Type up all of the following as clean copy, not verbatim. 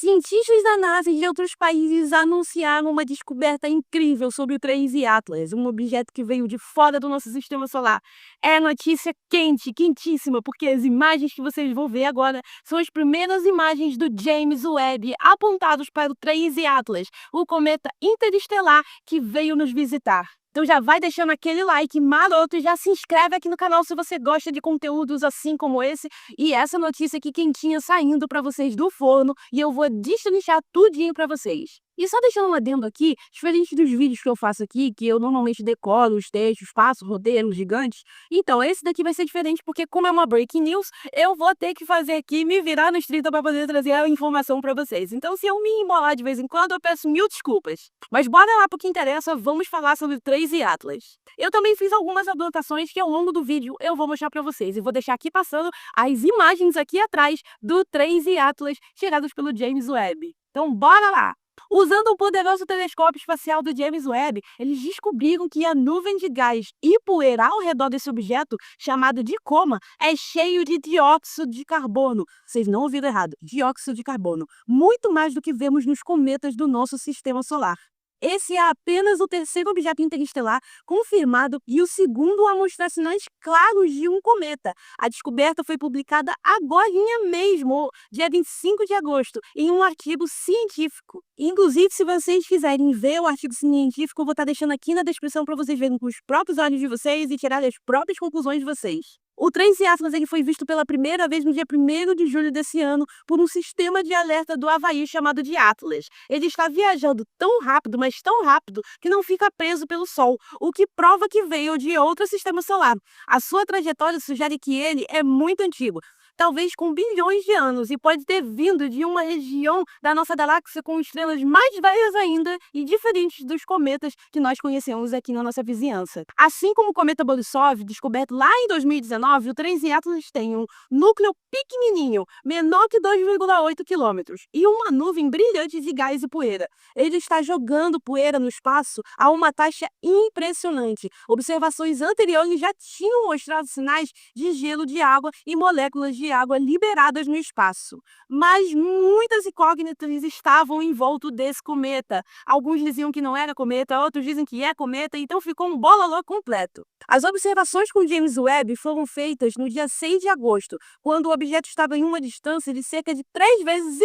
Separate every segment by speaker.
Speaker 1: Cientistas da NASA e de outros países anunciaram uma descoberta incrível sobre o 3 Atlas, um objeto que veio de fora do nosso sistema solar. É notícia quente, quentíssima, porque as imagens que vocês vão ver agora são as primeiras imagens do James Webb apontados para o 3 Atlas, o cometa interestelar que veio nos visitar. Então já vai deixando aquele like maroto e já se inscreve aqui no canal se você gosta de conteúdos assim como esse. E essa notícia aqui quentinha saindo para vocês do forno e eu vou destrinchar tudinho para vocês. E só deixando um adendo aqui, diferente dos vídeos que eu faço aqui, que eu normalmente decoro os textos, faço roteiros gigantes, então esse daqui vai ser diferente porque como é uma breaking news, eu vou ter que fazer aqui, me virar nos 30 para poder trazer a informação para vocês. Então se eu me embolar de vez em quando, eu peço mil desculpas. Mas bora lá pro que interessa, vamos falar sobre o 3 Atlas. Eu também fiz algumas anotações que ao longo do vídeo eu vou mostrar para vocês e vou deixar aqui passando as imagens aqui atrás do 3 Atlas geradas pelo James Webb. Então bora lá! Usando o poderoso telescópio espacial do James Webb, eles descobriram que a nuvem de gás e poeira ao redor desse objeto, chamado de coma, é cheio de dióxido de carbono. Vocês não ouviram errado, dióxido de carbono. Muito mais do que vemos nos cometas do nosso sistema solar. Esse é apenas o terceiro objeto interestelar confirmado e o segundo a mostrar sinais claros de um cometa. A descoberta foi publicada agorinha mesmo, dia 25 de agosto, em um artigo científico. Inclusive, se vocês quiserem ver o artigo científico, eu vou estar deixando aqui na descrição para vocês verem com os próprios olhos de vocês e tirar as próprias conclusões de vocês. O 3 Atlas ele foi visto pela primeira vez no dia 1º de julho desse ano por um sistema de alerta do Havaí chamado de Atlas. Ele está viajando tão rápido, mas tão rápido, que não fica preso pelo Sol, o que prova que veio de outro sistema solar. A sua trajetória sugere que ele é muito antigo, talvez com bilhões de anos, e pode ter vindo de uma região da nossa galáxia com estrelas mais velhas ainda e diferentes dos cometas que nós conhecemos aqui na nossa vizinhança. Assim como o cometa Borisov, descoberto lá em 2019, o 3 Atlas tem um núcleo pequenininho, menor que 2,8 quilômetros, e uma nuvem brilhante de gás e poeira. Ele está jogando poeira no espaço a uma taxa impressionante. Observações anteriores já tinham mostrado sinais de gelo de água e moléculas de água liberadas no espaço. Mas muitas incógnitas estavam em volta desse cometa. Alguns diziam que não era cometa, outros dizem que é cometa, então ficou um bololô completo. As observações com James Webb foram feitas no dia 6 de agosto, quando o objeto estava em uma distância de cerca de 3,5 vezes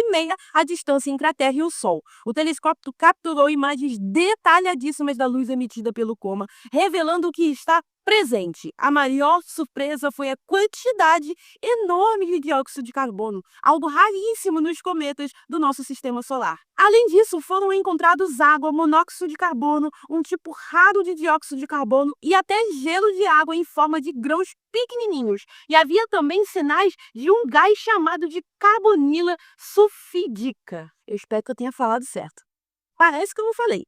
Speaker 1: a distância entre a Terra e o Sol. O telescópio capturou imagens detalhadíssimas da luz emitida pelo coma, revelando que está presente. A maior surpresa foi a quantidade enorme de dióxido de carbono, algo raríssimo nos cometas do nosso sistema solar. Além disso, foram encontrados água, monóxido de carbono, um tipo raro de dióxido de carbono e até gelo de água em forma de grãos pequenininhos. E havia também sinais de um gás chamado de carbonila sulfídica. Eu espero que eu tenha falado certo. Parece que eu não falei.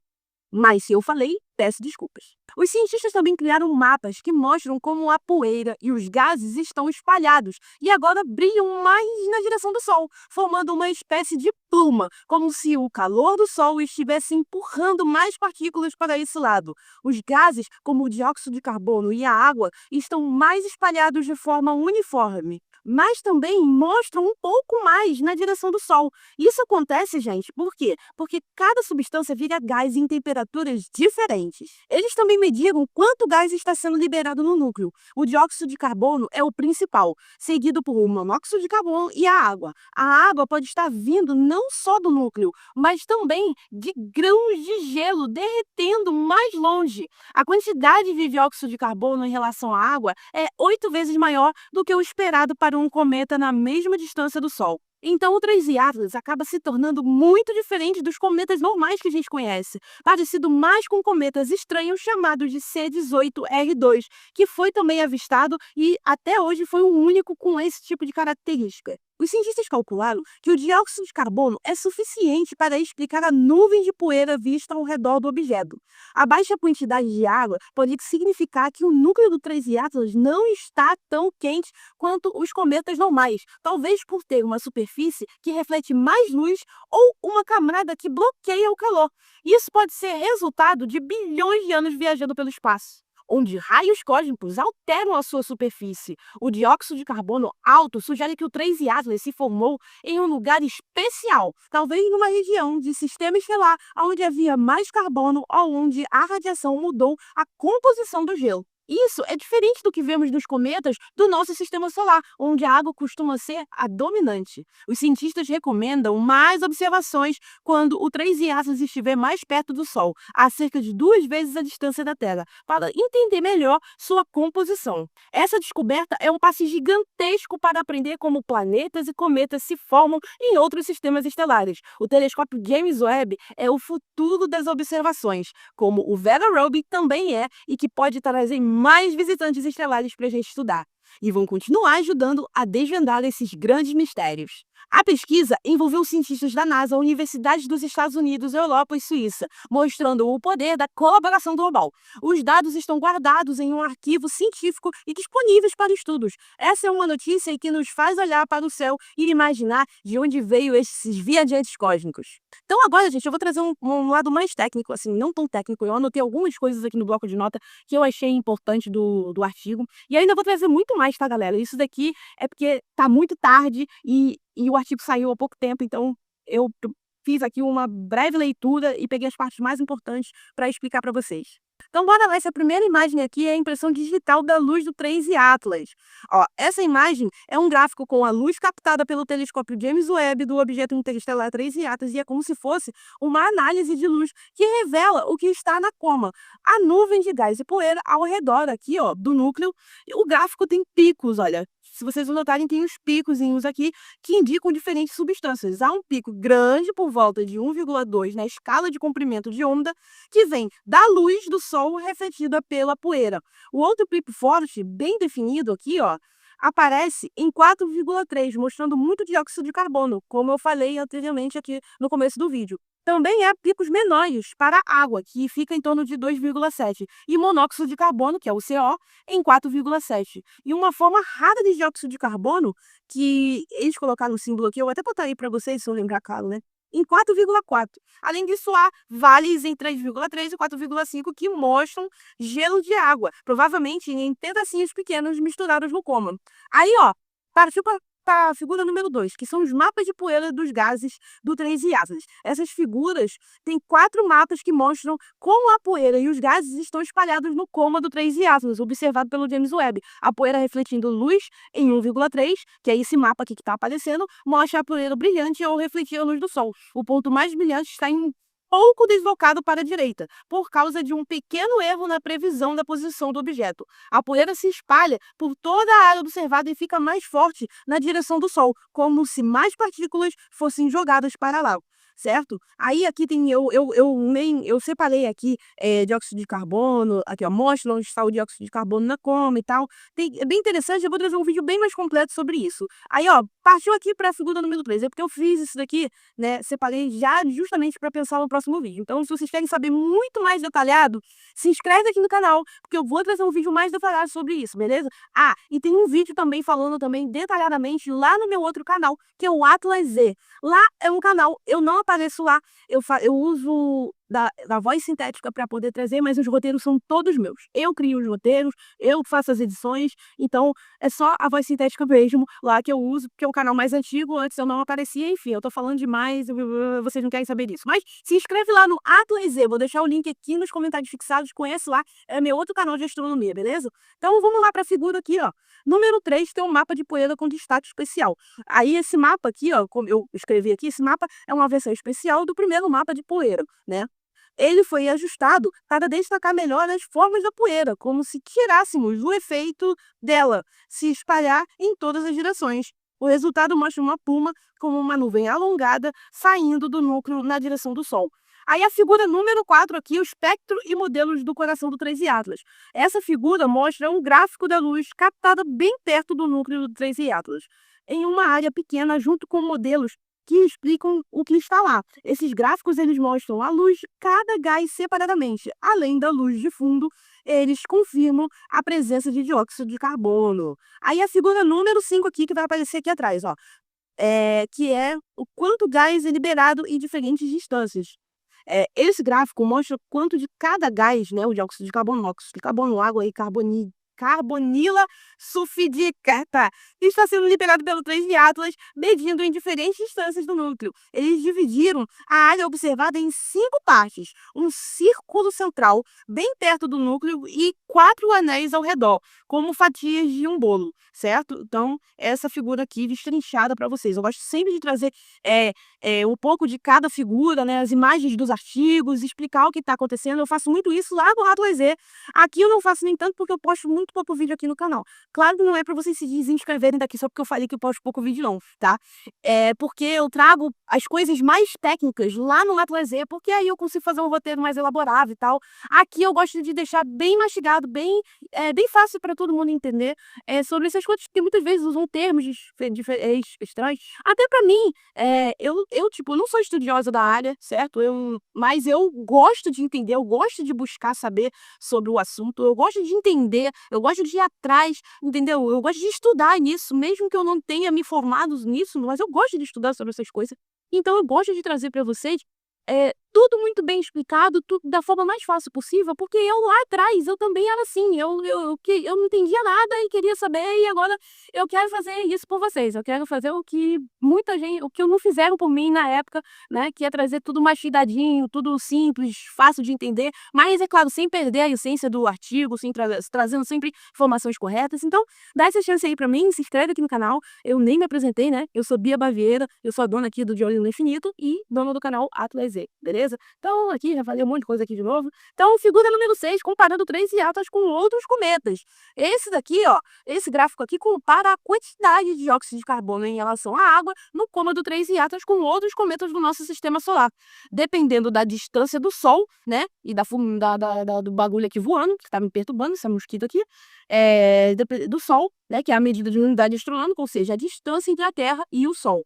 Speaker 1: Mas se eu falei, peço desculpas. Os cientistas também criaram mapas que mostram como a poeira e os gases estão espalhados e agora brilham mais na direção do Sol, formando uma espécie de pluma, como se o calor do Sol estivesse empurrando mais partículas para esse lado. Os gases, como o dióxido de carbono e a água, estão mais espalhados de forma uniforme, mas também mostram um pouco mais na direção do Sol. Isso acontece, gente, por quê? Porque cada substância vira gás em temperaturas diferentes. Eles também mediram quanto gás está sendo liberado no núcleo. O dióxido de carbono é o principal, seguido por o monóxido de carbono e a água. A água pode estar vindo não só do núcleo, mas também de grãos de gelo derretendo mais longe. A quantidade de dióxido de carbono em relação à água é 8 vezes maior do que o esperado para um cometa na mesma distância do Sol. Então, o 3 Atlas acaba se tornando muito diferente dos cometas normais que a gente conhece, parecido mais com cometas estranhos chamados de C18R2, que foi também avistado e até hoje foi o único com esse tipo de característica. Os cientistas calcularam que o dióxido de carbono é suficiente para explicar a nuvem de poeira vista ao redor do objeto. A baixa quantidade de água pode significar que o núcleo do 3 Atlas não está tão quente quanto os cometas normais, talvez por ter uma superfície que reflete mais luz ou uma camada que bloqueia o calor. Isso pode ser resultado de bilhões de anos viajando pelo espaço. onde raios cósmicos alteram a sua superfície. O dióxido de carbono alto sugere que o 3 Atlas se formou em um lugar especial, talvez numa região de sistema estelar onde havia mais carbono ou onde a radiação mudou a composição do gelo. Isso é diferente do que vemos nos cometas do nosso sistema solar, onde a água costuma ser a dominante. Os cientistas recomendam mais observações quando o 3 Atlas estiver mais perto do Sol, a cerca de 2 vezes a distância da Terra, para entender melhor sua composição. Essa descoberta é um passo gigantesco para aprender como planetas e cometas se formam em outros sistemas estelares. O telescópio James Webb é o futuro das observações, como o Vera Rubin também é, e que pode trazer mais visitantes estelares para a gente estudar. E vão continuar ajudando a desvendar esses grandes mistérios. A pesquisa envolveu cientistas da NASA, universidades dos Estados Unidos, Europa e Suíça, mostrando o poder da colaboração global. Os dados estão guardados em um arquivo científico e disponíveis para estudos. Essa é uma notícia que nos faz olhar para o céu e imaginar de onde veio esses viajantes cósmicos. Então agora, gente, eu vou trazer um lado mais técnico, assim, não tão técnico. Eu anotei algumas coisas aqui no bloco de nota que eu achei importante do artigo. E ainda vou trazer muito mais, tá, galera? Isso daqui é porque tá muito tarde e o artigo saiu há pouco tempo, então eu fiz aqui uma breve leitura e peguei as partes mais importantes para explicar para vocês. Então, bora lá. Essa primeira imagem aqui é a impressão digital da luz do 3 Atlas. Ó, essa imagem é um gráfico com a luz captada pelo telescópio James Webb do objeto interestelar 3 Atlas e é como se fosse uma análise de luz que revela o que está na coma. A nuvem de gás e poeira ao redor aqui, ó, do núcleo. O gráfico tem picos, olha. Se vocês notarem, tem os picozinhos aqui que indicam diferentes substâncias. Há um pico grande por volta de 1,2 na escala de comprimento de onda, que vem da luz do Sol refletida pela poeira. O outro pico forte, bem definido aqui, ó, aparece em 4,3, mostrando muito dióxido de carbono, como eu falei anteriormente aqui no começo do vídeo. Também há picos menores para a água, que fica em torno de 2,7, e monóxido de carbono, que é o CO, em 4,7. E uma forma rara de dióxido de carbono, que eles colocaram no símbolo aqui, eu vou até botar aí para vocês, se eu lembrar, claro, né? Em 4,4. Além disso, há vales em 3,3 e 4,5 que mostram gelo de água, provavelmente em pedacinhos pequenos misturados no coma. Aí, ó, partiu para a figura número 2, que são os mapas de poeira dos gases do 3 Atlas. Essas figuras têm 4 mapas que mostram como a poeira e os gases estão espalhados no coma do 3 Atlas, observado pelo James Webb. A poeira refletindo luz em 1,3, que é esse mapa aqui que está aparecendo, mostra a poeira brilhante ao refletir a luz do Sol. O ponto mais brilhante está em pouco deslocado para a direita, por causa de um pequeno erro na previsão da posição do objeto. A poeira se espalha por toda a área observada e fica mais forte na direção do Sol, como se mais partículas fossem jogadas para lá. Certo? Aí aqui tem, eu separei aqui dióxido de carbono, aqui ó, mostra onde está o dióxido de carbono na coma e tal. É bem interessante, eu vou trazer um vídeo bem mais completo sobre isso. Aí ó, partiu aqui para a figura número 3, é porque eu fiz isso daqui, né, separei já justamente para pensar no próximo vídeo. Então, se vocês querem saber muito mais detalhado, se inscreve aqui no canal, porque eu vou trazer um vídeo mais detalhado sobre isso, beleza? Ah, e tem um vídeo também falando também detalhadamente lá no meu outro canal, que é o Atlas Z. Lá é um canal, eu não apareço lá, eu uso da voz sintética para poder trazer, mas os roteiros são todos meus. Eu crio os roteiros, eu faço as edições, então é só a voz sintética mesmo lá que eu uso, porque é um canal mais antigo, antes eu não aparecia, enfim, eu tô falando demais, vocês não querem saber disso. Mas se inscreve lá no Atlas Z, vou deixar o link aqui nos comentários fixados, conhece lá, é meu outro canal de astronomia, beleza? Então vamos lá para a figura aqui, ó. Número 3 tem um mapa de poeira com destaque especial. Aí esse mapa aqui, ó, como eu escrevi aqui, esse mapa é uma versão especial do primeiro mapa de poeira, né? Ele foi ajustado para destacar melhor as formas da poeira, como se tirássemos o efeito dela se espalhar em todas as direções. O resultado mostra uma pluma como uma nuvem alongada saindo do núcleo na direção do Sol. Aí a figura número 4 aqui, o espectro e modelos do coração do 3 Atlas. Essa figura mostra um gráfico da luz captada bem perto do núcleo do 3 Atlas, em uma área pequena junto com modelos que explicam o que está lá. Esses gráficos eles mostram a luz de cada gás separadamente. Além da luz de fundo, eles confirmam a presença de dióxido de carbono. Aí a figura número 5 aqui, que vai aparecer aqui atrás, ó, que é o quanto gás é liberado em diferentes distâncias. Esse gráfico mostra quanto de cada gás, né, o dióxido de carbono, óxido de carbono, água e carbonila sulfídica está sendo liberado pelo 3 de Atlas, medindo em diferentes distâncias do núcleo. Eles dividiram a área observada em 5 partes, um círculo central bem perto do núcleo e 4 anéis ao redor, como fatias de um bolo, certo? Então, essa figura aqui destrinchada para vocês. Eu gosto sempre de trazer um pouco de cada figura, né, as imagens dos artigos, explicar o que está acontecendo. Eu faço muito isso lá no Atlas Z. Aqui eu não faço nem tanto porque eu posto muito pouco vídeo aqui no canal. Claro que não é para vocês se desinscreverem daqui só porque eu falei que eu posto pouco vídeo não, tá? É porque eu trago as coisas mais técnicas lá no Atlas Z, porque aí eu consigo fazer um roteiro mais elaborado e tal. Aqui eu gosto de deixar bem mastigado, bem fácil para todo mundo entender sobre essas coisas, porque muitas vezes usam termos estranhos. Até para mim, tipo, não sou estudiosa da área, certo? Mas eu gosto de entender, eu gosto de buscar saber sobre o assunto, eu gosto de entender, eu gosto de ir atrás, entendeu? Eu gosto de estudar nisso, mesmo que eu não tenha me formado nisso, mas eu gosto de estudar sobre essas coisas. Então eu gosto de trazer para vocês tudo muito bem explicado, tudo da forma mais fácil possível, porque eu lá atrás, eu também era assim, eu não entendia nada e queria saber, e agora eu quero fazer isso por vocês, eu quero fazer o que o que não fizeram por mim na época, né, que é trazer tudo mastigadinho, tudo simples, fácil de entender, mas é claro, sem perder a essência do artigo, sem trazendo sempre informações corretas. Então, dá essa chance aí pra mim, se inscreve aqui no canal, eu nem me apresentei, né, eu sou Bia Baviera, eu sou a dona aqui do De Olho no Infinito e dona do canal Atlas Z, beleza? Então, aqui já falei um monte de coisa aqui de novo. Então, figura número 6, comparando 3 Atlas com outros cometas. Esse daqui, ó, esse gráfico aqui compara a quantidade de dióxido de carbono em relação à água no cômodo 3 Atlas com outros cometas do nosso sistema solar. Dependendo da distância do Sol, né, e do bagulho aqui voando, que tá me perturbando, esse mosquito aqui, do Sol, né, que é a medida de unidade astronômica, ou seja, a distância entre a Terra e o Sol.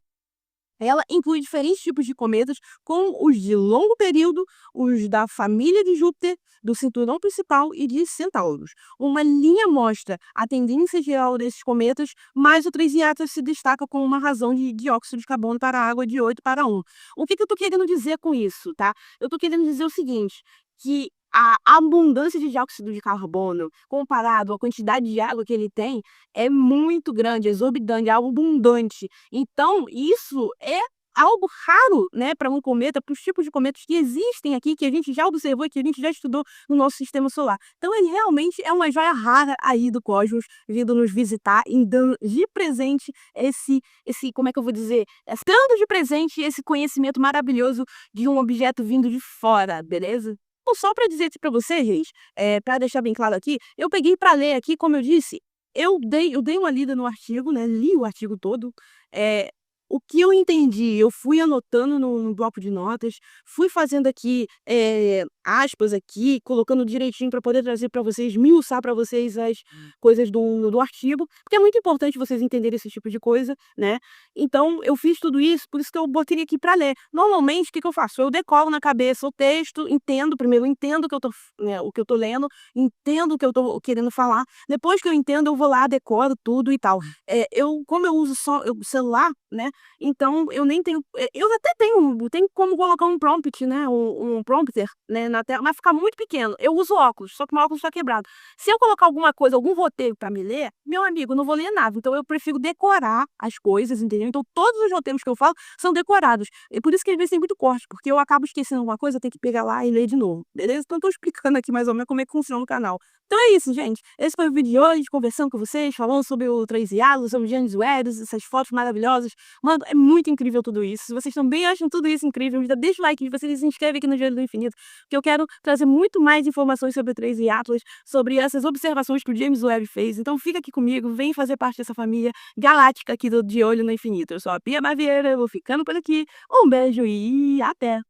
Speaker 1: Ela inclui diferentes tipos de cometas, como os de longo período, os da família de Júpiter, do cinturão principal e de Centauros. Uma linha mostra a tendência geral desses cometas, mas o 3 Atlas se destaca com uma razão de dióxido de carbono para a água de 8 para 1. O que eu estou querendo dizer com isso, tá? Eu estou querendo dizer o seguinte, que a abundância de dióxido de carbono, comparado à quantidade de água que ele tem, é muito grande, exorbitante, é abundante. Então, isso é algo raro, né, para um cometa, para os tipos de cometas que existem aqui, que a gente já observou e que a gente já estudou no nosso sistema solar. Então, ele realmente é uma joia rara aí do cosmos, vindo nos visitar e dando de presente como é que eu vou dizer, dando de presente esse conhecimento maravilhoso de um objeto vindo de fora, beleza? Então, só para dizer para vocês, gente, para deixar bem claro aqui, eu peguei para ler aqui, como eu disse, eu dei uma lida no artigo, né, li o artigo todo, o que eu entendi, eu fui anotando no bloco de notas, fui fazendo aqui, aspas aqui, colocando direitinho para poder trazer para vocês, esmiuçar para vocês as coisas do artigo, porque é muito importante vocês entenderem esse tipo de coisa, né. Então eu fiz tudo isso, por isso que eu botei aqui para ler. Normalmente, o que eu faço? Eu decoro na cabeça o texto, primeiro eu entendo o que eu tô lendo, entendo o que eu tô querendo falar, depois que eu entendo, eu vou lá, decoro tudo e tal. Como eu uso só o celular, né, então eu nem tenho eu até tenho como colocar um prompt, né, um prompter, né, na tela, mas fica muito pequeno. Eu uso óculos, só que meu óculos está quebrado. Se eu colocar alguma coisa, algum roteiro para me ler, meu amigo, eu não vou ler nada, então eu prefiro decorar as coisas, entendeu? Então todos os roteiros que eu falo são decorados. E por isso que às vezes tem muito corte, porque eu acabo esquecendo alguma coisa, eu tenho que pegar lá e ler de novo, beleza? Então eu tô explicando aqui mais ou menos como é que funciona o canal. Então é isso, gente. Esse foi o vídeo de hoje, conversando com vocês, falando sobre o 3 Atlas, sobre James Webb, essas fotos maravilhosas. Mano, é muito incrível tudo isso. Se vocês também acham tudo isso incrível, já deixa o like, vocês se inscrevem aqui no Gelo do Infinito, que eu quero trazer muito mais informações sobre o 3 Atlas, sobre essas observações que o James Webb fez. Então fica aqui comigo, vem fazer parte dessa família galáctica aqui do De Olho no Infinito. Eu sou a Pia Baviera, eu vou ficando por aqui. Um beijo e até!